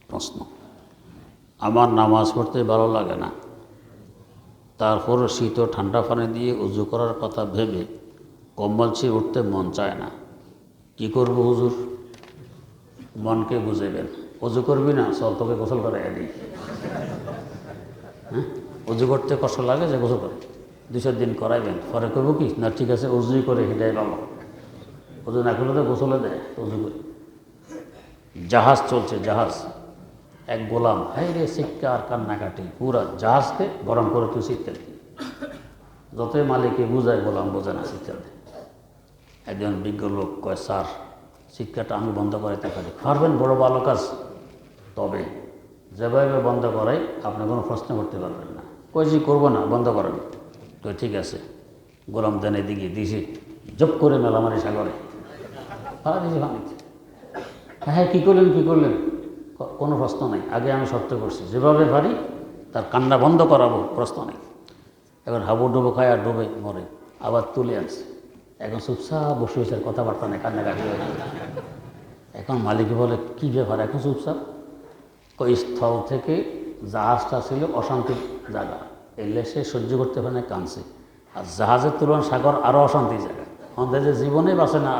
প্রশ্ন, আমার নামাজ পড়তে ভালো লাগে না, তারপরও শীত ও ঠান্ডা পানি দিয়ে উজু করার কথা ভেবে কম্বল ছিঁড়ে উঠতে মন চায় না, কি করব হুজুর? মনকে বুঝাইবেন, উজু করবি না, চল তোকে গোসল করে দিই। হ্যাঁ, উজু করতে কষ্ট লাগে যে গোসল করে 2-4 দিন করাইবেন, পরে করবো কি না, ঠিক আছে উজুই করে হিদায় পাবো। উজু না করলে তো গোসলে দেয়, উজু করে। জাহাজ চলছে, জাহাজ, এক গোলাম হাই রে শিক্ষা আর কান্নাকাটি, পুরা জাহাজকে গরম করে তুই শিক্ষা দিই। যতই মালিকে বুঝায়, গোলাম বোঝে না শিক্ষা দেয়। একজন বিজ্ঞ লোক কয়, স্যার শিক্ষাটা আমি বন্ধ করাইতে পারি। পারবেন, বড় ভালো কাজ, তবে যেভাবে বন্ধ করাই আপনি কোনো প্রশ্ন করতে পারবেন না। কইছি করবো না, বন্ধ করেন। তো ঠিক আছে, গোলাম দেনে দিকে দিছি, জপ করে মেলামারি সাগরে পাড়া দিয়েছি পানিতে। হ্যাঁ, কী করলেন? কোনো প্রশ্ন নাই, আগে আমি সত্য করছি, যেভাবে পারি তার কান্না বন্ধ করাবো, প্রশ্ন নেই। এখন হাবুডুবু খায় আর ডুবে মরে, আবার তুলে আনছে। এখন চুপচাপ বসে হয়েছে, কথাবার্তা নেই, কান্নাকাটি হয়ে গেল। এখন মালিক বলে, কী ব্যাপার এখন চুপচাপ? ওই স্থল থেকে জাহাজটা ছিল অশান্তির জায়গা, এলে সে সহ্য করতে পারে না, কাঁদছে। আর জাহাজের তুলনায় সাগর আরও অশান্তির জায়গা, আমাদের যে জীবনে বাঁচে না,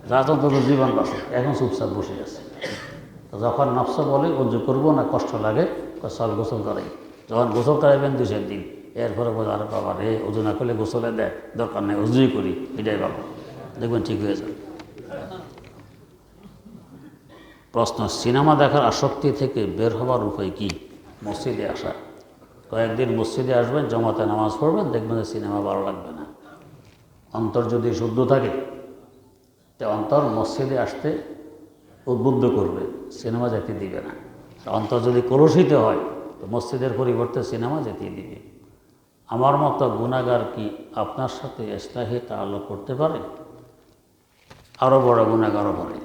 জাহাজ অন্তত জীবন বাঁচে, এখন চুপচাপ বসে আছে। যখন নফস বলে উজু করবো না, কষ্ট লাগে, চল গোসল করাই। যখন গোসল করাইবেন 2-4 দিন, এরপরে বলে, আরে বাবা রে, উজু না করলে গোসলে দেয়, দরকার নেই, উজুই করি, এটাই বাবা, দেখবেন ঠিক হয়ে যাবে। প্রশ্ন, সিনেমা দেখার আসক্তি থেকে বের হওয়ার উপায় কি? মসজিদে আসা। কয়েকদিন মসজিদে আসবেন, জমাতে নামাজ পড়বেন, দেখবেন যে সিনেমা ভালো লাগবে না। অন্তর যদি শুদ্ধ থাকে, তো অন্তর মসজিদে আসতে উদ্বুদ্ধ করবে, সিনেমা যেতে দিবে না। অন্তর যদি কলুষিত হয়, তো মসজিদের পরিবর্তে সিনেমা যেতে দিবে। আমার মতো গুনাহগার কি আপনার সাথে ইসলাহি তাআল্লুক করতে পারে? আরও বড় গুনাহগারও পারে।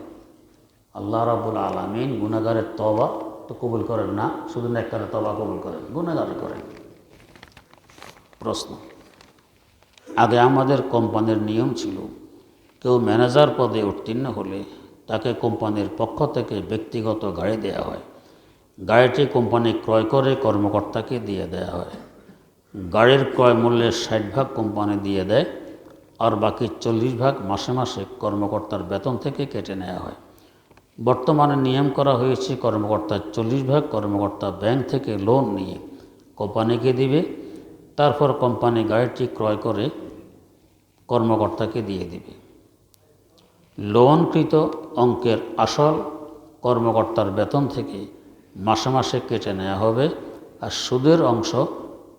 আল্লাহ রাব্বুল আলামিন গুনাহগারের তওবা তো কবুল করেন না, শুধু নেককারের তওবা কবুল করেন, গুনাহগার করেন। প্রশ্ন, আগে আমাদের কোম্পানির নিয়ম ছিল, কেউ ম্যানেজার পদে উত্তীর্ণ হলে তাকে কোম্পানির পক্ষ থেকে ব্যক্তিগত গাড়ি দেওয়া হয়। গাড়িটি কোম্পানি ক্রয় করে কর্মকর্তাকে দিয়ে দেওয়া হয়। গাড়ির ক্রয় মূল্যের 60% কোম্পানি দিয়ে দেয়, আর বাকি 40% মাসে মাসে কর্মকর্তার বেতন থেকে কেটে নেওয়া হয়। বর্তমানে নিয়ম করা হয়েছে, কর্মকর্তার 40% কর্মকর্তা ব্যাংক থেকে লোন নিয়ে কোম্পানিকে দিবে, তারপর কোম্পানি গাড়িটি ক্রয় করে কর্মকর্তাকে দিয়ে দিবে। লোনকৃত অঙ্কের আসল কর্মকর্তার বেতন থেকে মাসে মাসে কেটে নেওয়া হবে, আর সুদের অংশ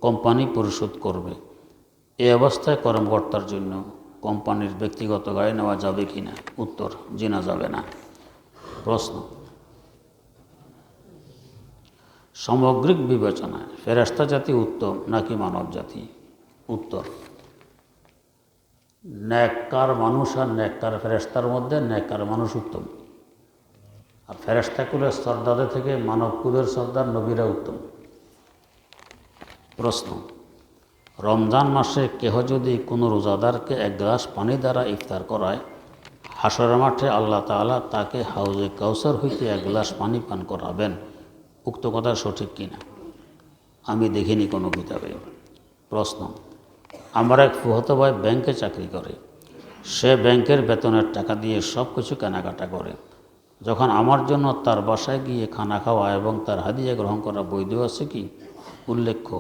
কোম্পানি পরিশোধ করবে। এই অবস্থায় কর্মকর্তার জন্য কোম্পানির ব্যক্তিগত গাড়ি নেওয়া যাবে কি না? উত্তর, জানা যাবে না। প্রশ্ন, সামগ্রিক বিবেচনায় ফেরেশতা জাতি উত্তম নাকি মানব জাতি? উত্তর, নেককার মানুষ আর নেককার ফেরেশতার মধ্যে নেককার মানুষ উত্তম। আর ফেরেশতা কুলের সর্দারদের থেকে মানব কুলের সর্দার নবীরা উত্তম। প্রশ্ন, রমজান মাসে কেহ যদি কোনো রোজাদারকে 1 গ্লাস পানি দ্বারা ইফতার করায়, হাসরের মাঠে আল্লাহ তাআলা তাকে হাউজে কাউসার হইতে 1 গ্লাস পানি পান করাবেন। উক্ত কথা সঠিক কিনা? আমি দেখিনি কোনো কিতাবে। প্রশ্ন, আমার এক ফুফাতো ভাই ব্যাংকে চাকরি করে। সে ব্যাংকের বেতনের টাকা দিয়ে সব কিছু কেনাকাটা করে। যখন আমার জন্য তার বাসায় গিয়ে খানা খাওয়া এবং তার হাদিয়া গ্রহণ করা বৈধ আছে কি? উল্লেখ্য,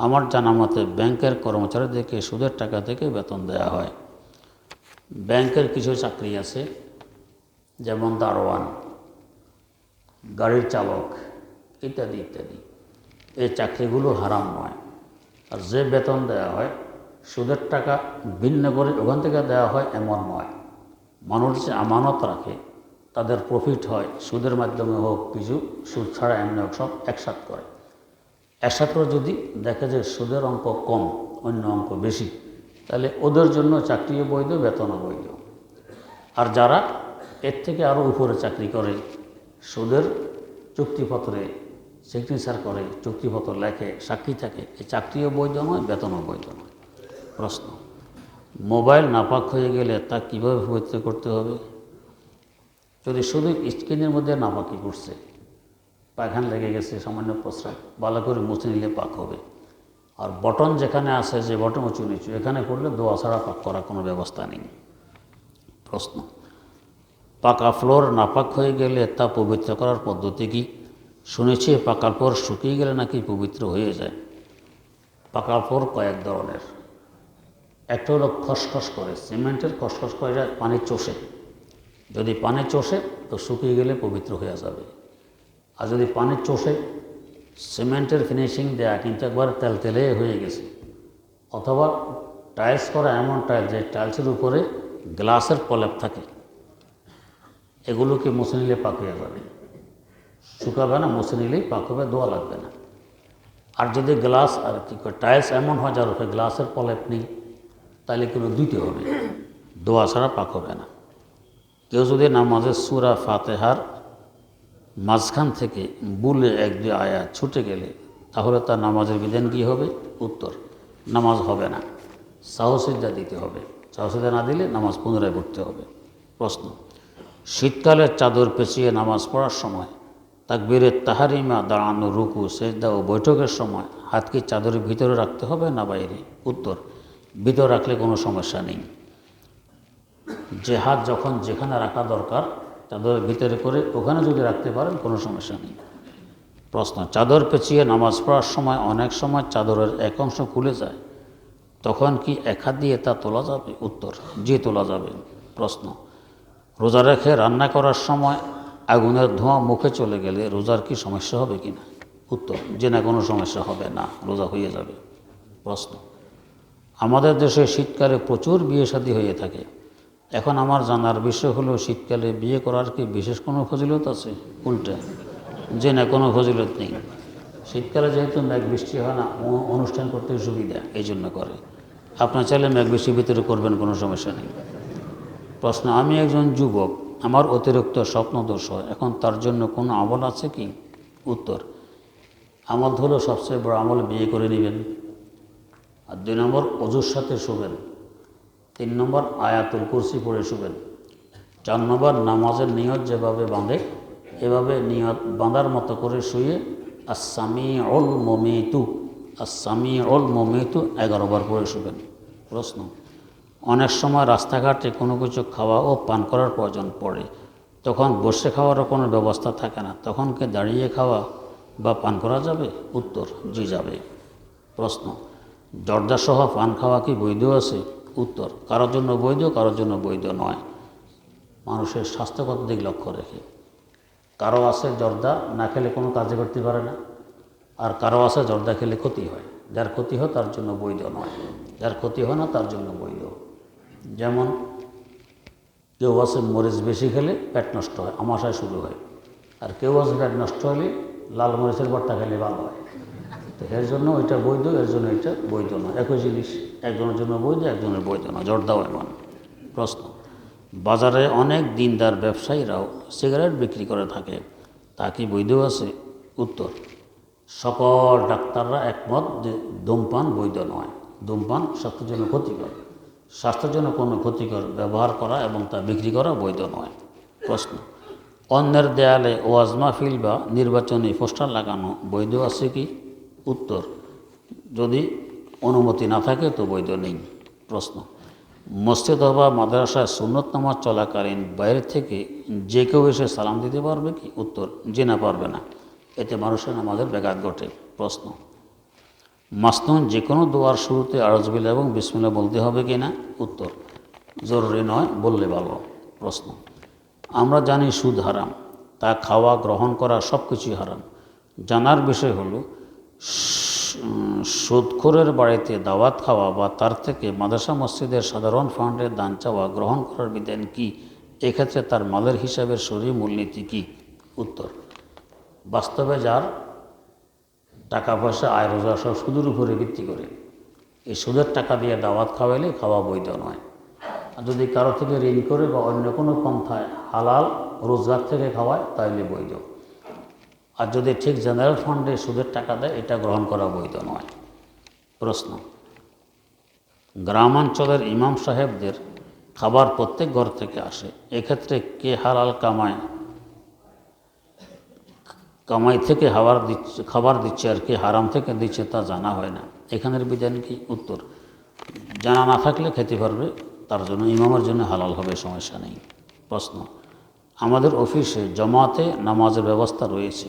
আমার জানা মতে ব্যাংকের কর্মচারীদেরকে সুদের টাকা থেকে বেতন দেওয়া হয়। ব্যাংকের কিছু চাকরি আছে, যেমন দারোয়ান, গাড়ির চালক ইত্যাদি ইত্যাদি। এই চাকরিগুলো হারাম নয়। আর যে বেতন দেওয়া হয়, সুদের টাকা ভিন্ন করে ওখান থেকে দেওয়া হয় এমন নয়। মানুষ যে আমানত রাখে, তাদের প্রফিট হয় সুদের মাধ্যমে হোক, কিছু সুদ ছাড়া এমনি হোক, সব একসাথ করে। একসাথে যদি দেখে যে সুদের অঙ্ক কম, অন্য অঙ্ক বেশি, তাহলে ওদের জন্য চাকরিও বৈধ, বেতনও বৈধ। আর যারা এর থেকে আরও উপরে চাকরি করে, সুদের চুক্তিপত্রে সিগনেচার করে, চুক্তিপত্র লেখে, সাক্ষী থাকে, এই চাকরিও বৈধ নয়, বেতনও বৈধ নয়। প্রশ্ন, মোবাইল নাপাক হয়ে গেলে তা কীভাবে পবিত্র করতে হবে? যদি শুধু স্ক্রিনের মধ্যে নাপাকি করছে, পায়খানা লেগে গেছে, সামান্য প্রস্রাব, ভালো করে মুছে নিলে পাক হবে। আর বটন যেখানে আছে, যে বটন উঁচু নিচু, এখানে করলে দোয়া ছাড়া পাক করার কোনো ব্যবস্থা নেই। প্রশ্ন, পাকা ফ্লোর নাপাক হয়ে গেলে তা পবিত্র করার পদ্ধতি কি? শুনেছি পাকা ফ্লোর শুকিয়ে গেলে নাকি পবিত্র হয়ে যায়। পাকা ফ্লোর কয়েক ধরনের। একটা হলো খসখস করে, সিমেন্টের খসখস করে যায়, পানি চষে। যদি পানি চষে তো শুকিয়ে গেলে পবিত্র হয়ে যাবে। আর যদি পানি চষে সিমেন্টের ফিনিশিং দেয়া কিন্তু একবার তেলতেলে হয়ে গেছে, অথবা টাইলস করা এমন টাইলস যে টাইলসের উপরে গ্লাসের প্রলেপ থাকে, এগুলোকে মুছে নিলে পাক হয়ে যাবে। শুকাবে না, মুছে নিলেই পাক হবে, দোয়া লাগবে না। আর যদি গ্লাস আর কি টাইলস এমন হয় যার উপরে গ্লাসের প্রলেপ নেই, তাহলে এগুলো দিতে হবে, দোয়া ছাড়া পাক হবে না। কেউ যদি নামাজের সূরা ফাতিহার মাঝখান থেকে ভুলে এক দুই আয়াত ছুটে গেলে তাহলে তার নামাজের বিধান কী হবে? উত্তর, নামাজ হবে না, সাহু সিজদা দিতে হবে। সাহু সিজদা না দিলে নামাজ পুনরায় পড়তে হবে। প্রশ্ন, শীতকালে চাদর পেঁচিয়ে নামাজ পড়ার সময় তাকবীরে তাহারিমা, দাঁড়ানো, রুকু, সেজদা ও বৈঠকের সময় হাত কি চাদরের ভিতরে রাখতে হবে না বাইরে? উত্তর, ভিতরে রাখলে কোনো সমস্যা নেই। যে হাত যখন যেখানে রাখা দরকার চাদরের ভিতরে করে ওখানে যদি রাখতে পারেন কোনো সমস্যা নেই। প্রশ্ন, চাদর পেঁচিয়ে নামাজ পড়ার সময় অনেক সময় চাদরের এক অংশ খুলে যায়, তখন কি এক হাত দিয়ে তা তোলা যাবে? উত্তর, জি তোলা যাবে। প্রশ্ন, রোজা রেখে রান্না করার সময় আগুনের ধোঁয়া মুখে চলে গেলে রোজার কি সমস্যা হবে কি না? উত্তর, যে না, কোনো সমস্যা হবে না, রোজা হয়ে যাবে। প্রশ্ন, আমাদের দেশে শীতকালে প্রচুর বিয়ে শাদী হয়ে থাকে। এখন আমার জানার বিষয় হলো, শীতকালে বিয়ে করার কি বিশেষ কোনো ফজিলত আছে? উল্টা, যে না, কোনো ফজিলত নেই। শীতকালে যেহেতু মেঘ বৃষ্টি হয় না, অনুষ্ঠান করতে সুবিধা, এই জন্য করে। আপনার চাইলে মেঘ বৃষ্টির ভিতরে করবেন, কোনো সমস্যা নেই। প্রশ্ন, আমি একজন যুবক, আমার অতিরিক্ত স্বপ্নদোষ হয়, এখন তার জন্য কোনো আমল আছে কি? উত্তর, আমল হলো সবচেয়ে বড় আমল, বিয়ে করে নেবেন। আর 2 নম্বর, অজুর সাথে শোবেন। 3 নম্বর, আয়াতুল কুরসি পড়ে শুবেন। 4 নম্বর, নামাজের নিয়ত যেভাবে বাঁধে এভাবে নিয়ত বাঁধার মতো করে শুয়ে আস-সামিউল মুমিতু, আস-সামিউল মুমিতু 11 বার পড়ে শুবেন। প্রশ্ন, অনেক সময় রাস্তাঘাটে কোনো কিছু খাওয়া ও পান করার প্রয়োজন পড়ে, তখন বসে খাওয়ারও কোনো ব্যবস্থা থাকে না, তখন কি দাঁড়িয়ে খাওয়া বা পান করা যাবে? উত্তর, জি যাবে। প্রশ্ন, জর্দাসহ পান খাওয়া কি বৈধ আছে? উত্তর, কারোর জন্য বৈধ, কারোর জন্য বৈধ নয়, মানুষের স্বাস্থ্যগত দিক লক্ষ্য রেখে। কারো আছে জর্দা না খেলে কোনো কাজে করতে পারে না, আর কারো আছে জর্দা খেলে ক্ষতি হয়। যার ক্ষতি হয় তার জন্য বৈধ নয়, যার ক্ষতি হয় না তার জন্য বৈধ। যেমন কেউ আছে মরিচ বেশি খেলে পেট নষ্ট হয়, আমাশয় শুরু হয়, আর কেউ আছে পেট নষ্ট হলে লাল মরিচের ভর্তা খেলে ভালো হয়। তো এর জন্য ওইটা বৈধ, এর জন্য এটা বৈধ নয়, একই জিনিস, একজনের জন্য বৈধ, একজনের বৈধ নয়, জর্দাও এমন। প্রশ্ন, বাজারে অনেক দিনদার ব্যবসায়ীরাও সিগারেট বিক্রি করে থাকে, তা কি বৈধ আছে? উত্তর, সকল ডাক্তাররা একমত যে ধূমপান বৈধ নয়, ধূমপান স্বাস্থ্যের জন্য ক্ষতিকর, স্বাস্থ্যের জন্য কোনো ক্ষতিকর ব্যবহার করা এবং তা বিক্রি করা বৈধ নয়। প্রশ্ন, অন্যের দেয়ালে ওয়াজ মাহফিল বা নির্বাচনী পোস্টার লাগানো বৈধ আছে কি? উত্তর, যদি অনুমতি না থাকে তো বৈধ নেই। প্রশ্ন, মসজিদ অথবা মাদ্রাসায় সুন্নত নামাজ চলাকালীন বাইরে থেকে যে কেউ এসে সালাম দিতে পারবে কি? উত্তর, যে না, পারবে না, এতে মানুষের নামাজের ব্যাঘাত ঘটে। প্রশ্ন, মাসনুন যে কোনো দোয়ার শুরুতে আউযুবিল্লাহ এবং বিসমিল্লাহ বলতে হবে কি না? উত্তর, জরুরি নয়, বললে ভালো। প্রশ্ন, আমরা জানি সুদ হারাম, তা খাওয়া গ্রহণ করা সব কিছুই হারাম। জানার বিষয় হলো, সুদখোরের বাড়িতে দাওয়াত খাওয়া বা তার থেকে মাদ্রাসা মসজিদের সাধারণ ফান্ডে দান চাওয়া গ্রহণ করার বিধান কি? এক্ষেত্রে তার মালের হিসাবের শরীয়ী মূলনীতি কি? উত্তর, বাস্তবে যার টাকা পয়সা আয় রোজগার সব সুদের উপরে ভিত্তি করে, এই সুদের টাকা দিয়ে দাওয়াত খাওয়াইলে খাওয়া বৈধ নয়। আর যদি কারো থেকে ঋণ করে বা অন্য কোনো পন্থায় হালাল রোজগার থেকে খাওয়ায় তাহলে বৈধ। আর যদি ঠিক জেনারেল ফান্ডে সুদের টাকা দেয়, এটা গ্রহণ করা বৈধ নয়। প্রশ্ন, গ্রামাঞ্চলের ইমাম সাহেবদের খাবার প্রত্যেক ঘর থেকে আসে, এক্ষেত্রে কে হালাল কামায় কামাই থেকে খাবার দিচ্ছে আর কি হারাম থেকে দিচ্ছে তা জানা হয় না, এখানের বিধান কি? উত্তর, জানা না থাকলে খেতে পারবে, তার জন্য ইমামের জন্য হালাল হবে, সমস্যা নেই। প্রশ্ন, আমাদের অফিসে জমাতে নামাজের ব্যবস্থা রয়েছে,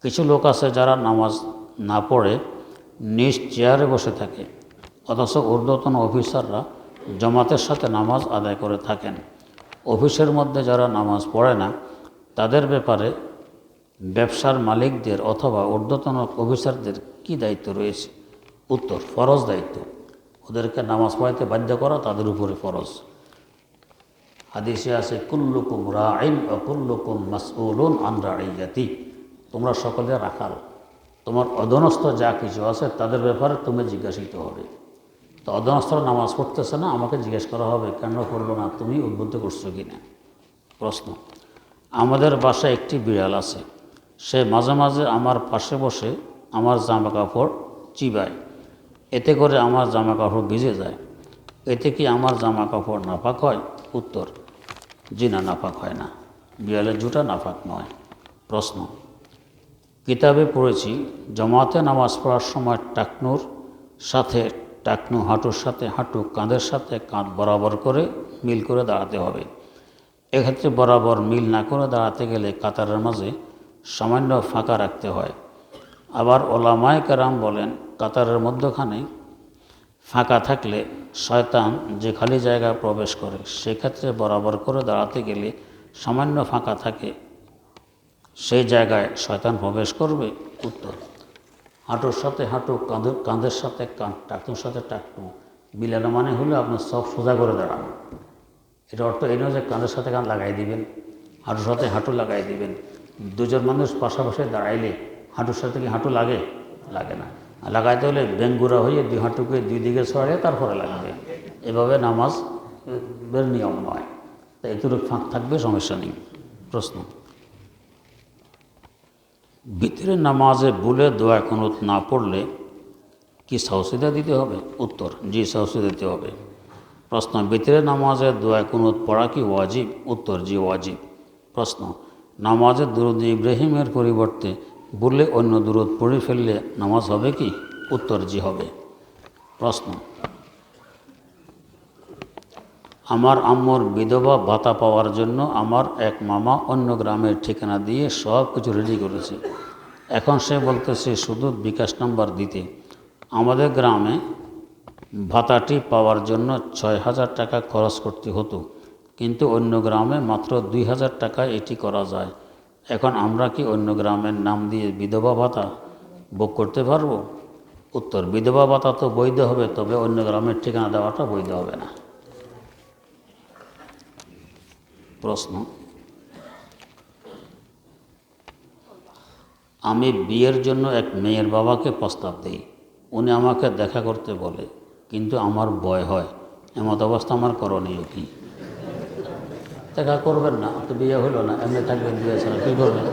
কিছু লোক আছে যারা নামাজ না পড়ে নিজ চেয়ারে বসে থাকে, অথচ ঊর্ধ্বতন অফিসাররা জমাতের সাথে নামাজ আদায় করে থাকেন। অফিসের মধ্যে যারা নামাজ পড়ে না তাদের ব্যাপারে ব্যবসার মালিকদের অথবা ঊর্ধ্বতন অফিসারদের কি দায়িত্ব রয়েছে? উত্তর, ফরজ দায়িত্ব, ওদেরকে নামাজ পড়াইতে বাধ্য করা তাদের উপরে ফরজ। হাদিসে আছে কুল্লুকুম রাইন ওয়া কুল্লুকুম মাসউলুন আন রাইয়াতি, তোমরা সকলে রাখাল, তোমার অধীনস্থ যা কিছু আছে তাদের ব্যাপারে তুমি জিজ্ঞাসিত হবে। তো অধীনস্থরা নামাজ পড়তেছে না, আমাকে জিজ্ঞেস করা হবে কেন পড়লো না, তুমি উদ্বুদ্ধ করছো কি না। প্রশ্ন, আমাদের বাসায় একটি বিড়াল আছে, সে মাঝে মাঝে আমার পাশে বসে আমার জামা কাপড় চিবায়, এতে করে আমার জামা কাপড় ভিজে যায়, এতে কি আমার জামা কাপড় নাপাক হয়? উত্তর, জি না, নাপাক হয় না, বিড়ালের জুটা নাপাক নয়। প্রশ্ন, কিতাবে পড়েছি জমাতে নামাজ পড়ার সময় টাকনুর সাথে টাকনু, হাঁটুর সাথে হাঁটু, কাঁধের সাথে কাঁধ বরাবর করে মিল করে দাঁড়াতে হবে। এক্ষেত্রে বরাবর মিল না করে দাঁড়াতে গেলে কাতারের মাঝে সামান্য ফাঁকা রাখতে হয়। আবার ওলামায়ে কেরাম বলেন কাতারের মধ্যখানে ফাঁকা থাকলে শয়তান যে খালি জায়গায় প্রবেশ করে, সেক্ষেত্রে বরাবর করে দাঁড়াতে গেলে সামান্য ফাঁকা থাকে, সেই জায়গায় শয়তান প্রবেশ করবে। উত্তর, হাঁটুর সাথে হাঁটু, কাঁধের সাথে কাঁধ, টাকনুর সাথে টাকনু মিলানো মানে হলো আপনার সব সোজা করে দাঁড়ানো। এটা অর্থ এই নয় যে কাঁধের সাথে কাঁধ লাগাই দিবেন, হাঁটুর সাথে হাঁটু লাগাই দিবেন। দুজন মানুষ পাশাপাশি দাঁড়াইলে হাঁটুর সাথে কি হাঁটু লাগে? লাগে না। লাগাইতে হলে বেঙ্গুরা হয়ে দুই হাঁটুকে দুই দিকে ছড়িয়ে তারপরে লাগবে, এভাবে নামাজ বের নিয়ম নয়। তাই এতটুকু ফাঁক থাকবে, সমস্যা নেই। প্রশ্ন, ভিতরে নামাজে ভুলে দোয়া কুনুত না পড়লে কি সাউসিদা দিতে হবে? উত্তর, জি, সাউসিদা দিতে হবে। প্রশ্ন, ভিতরে নামাজে দোয়া কুনুত পড়া কি ওয়াজিব? উত্তর, জি, ওয়াজিব। প্রশ্ন, নামাজে দুরূদ ইব্রাহিমের পরিবর্তে বললে অন্য দুরূদ পড়ে ফেললে নামাজ হবে কি? উত্তর, জি, হবে। প্রশ্ন, আমার আম্মুর বিধবা ভাতা পাওয়ার জন্য আমার এক মামা অন্য গ্রামের ঠিকানা দিয়ে সব কিছু রেডি করেছে, এখন সে বলতেছে শুধু বিকাশ নাম্বার দিতে। আমাদের গ্রামে ভাতাটি পাওয়ার জন্য ৬,০০০ টাকা খরচ করতে হতো, কিন্তু অন্য গ্রামে মাত্র ২,০০০ টাকায় এটি করা যায়। এখন আমরা কি অন্য গ্রামের নাম দিয়ে বিধবা ভাতা ভোগ করতে পারবো? উত্তর, বিধবা ভাতা তো বৈধ হবে, তবে অন্য গ্রামের ঠিকানা দেওয়াটা বৈধ হবে না। প্রশ্ন, আমি বিয়ের জন্য এক মেয়ের বাবাকে প্রস্তাব দিই, উনি আমাকে দেখা করতে বলে, কিন্তু আমার ভয় হয়, এমত অবস্থা আমার করণীয় কি? দেখা করবেন না, তো বিয়ে হলো না, এমনি থাকবেন, বিয়ে ছাড়া কী করবেন?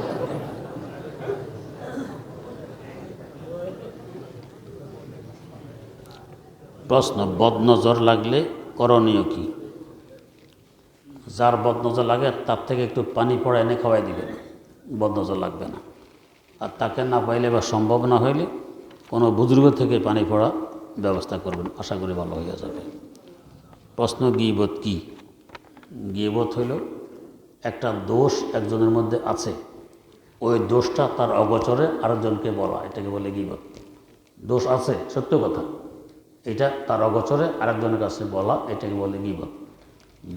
প্রশ্ন, বদনজর লাগলে করণীয় কি? যার বদনজর লাগে তার থেকে একটু পানি পড়া এনে খাওয়াই দিবেন, বদনজর লাগবে না। আর তাকে না পাইলে বা সম্ভব না হইলে কোনো বুজুর্গ থেকে পানি পড়া ব্যবস্থা করবেন, আশা করি ভালো হয়ে যাবে। প্রশ্ন, গীবত কি? গীবত হইল একটা দোষ একজনের মধ্যে আছে, ওই দোষটা তার অগোচরে আরেকজনকে বলা, এটাকে বলে গীবত। দোষ আছে, সত্য কথা, এটা তার অগোচরে আরেকজনের কাছে বলা, এটাকে বলে গীবত।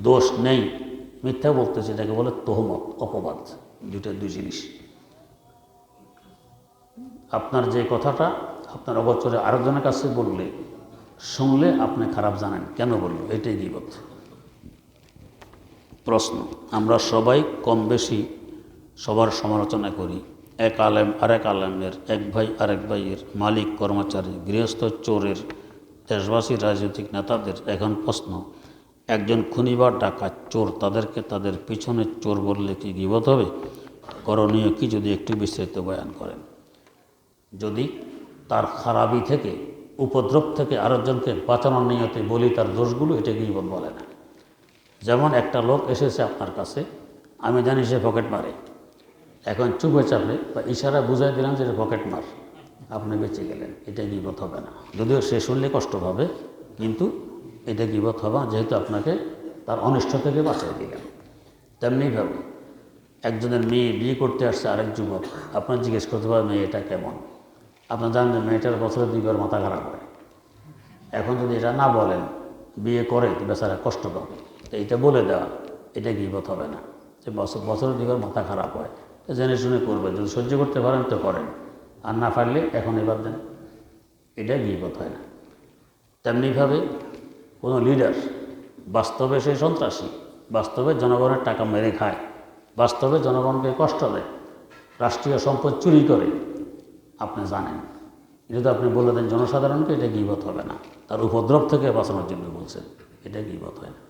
দোষ নেই, মিথ্যা বলতেছে, এটাকে বলে তোহমত, অপবাদ। দুই জিনিস। আপনার যে কথাটা আপনার অগোচরে আরেকজনের কাছে বললে, শুনলে আপনি খারাপ জানেন কেন বলল, এটাই গীবত। প্রশ্ন, আমরা সবাই কম বেশি সবার সমালোচনা করি, এক আলেম আরেক আলেমের, এক ভাই আরেক ভাইয়ের, মালিক কর্মচারী, গৃহস্থ চোরের, দেশবাসী রাজনৈতিক নেতাদের। এখন প্রশ্ন, একজন খুনি বা ডাকাত চোর, তাদেরকে তাদের পিছনে চোর বললে কি গীবত হবে? করণীয় কি যদি একটু বিস্তারিত বয়ান করেন। যদি তার খারাপি থেকে, উপদ্রব থেকে আরেকজনকে বাঁচানোর নিয়তে বলি তার দোষগুলো, এটা গীবত বলে না। যেমন একটা লোক এসেছে আপনার কাছে, আমি জানি সে পকেট মারে, এখন চুপে চাপে বা ইশারা বুঝাই দিলাম যে এটা পকেট মার, আপনি বেঁচে গেলেন, এটা গীবত হবে না। যদিও সে শুনলে কষ্ট পাবে, কিন্তু এটা গীবত হবে না, যেহেতু আপনাকে তার অনিষ্ট থেকে বাঁচাই দিলেন। তেমনিভাবে একজনের মেয়ে বিয়ে করতে আসছে আরেক যুবক, আপনার জিজ্ঞেস করতে পারবেন মেয়েটা কেমন। আপনার জানেন মেয়েটার বছরে 2বার মাথা খারাপ হয়। এখন যদি এটা না বলেন, বিয়ে করে তো বেচারা কষ্ট পাবে, তো এইটা বলে দেওয়া, এটা গীবত হবে না। যে বছরে 2বার মাথা খারাপ হয়, তো জেনে শুনে করবেন, যদি সহ্য করতে পারেন তো করেন, আর না পারলে এখন এবার দেন, এটা গীবত হয় না। তেমনিভাবে কোনো লিডার বাস্তবে সে সন্ত্রাসী, বাস্তবে জনগণের টাকা মেরে খায়, বাস্তবে জনগণকে কষ্ট দেয়, রাষ্ট্রীয় সম্পদ চুরি করে, আপনি জানেন, যদি আপনি বলে দেন জনসাধারণকে, এটা গীবত হবে না। তার উপদ্রব থেকে বাঁচানোর জন্য বলছেন, এটা গীবত হয় না।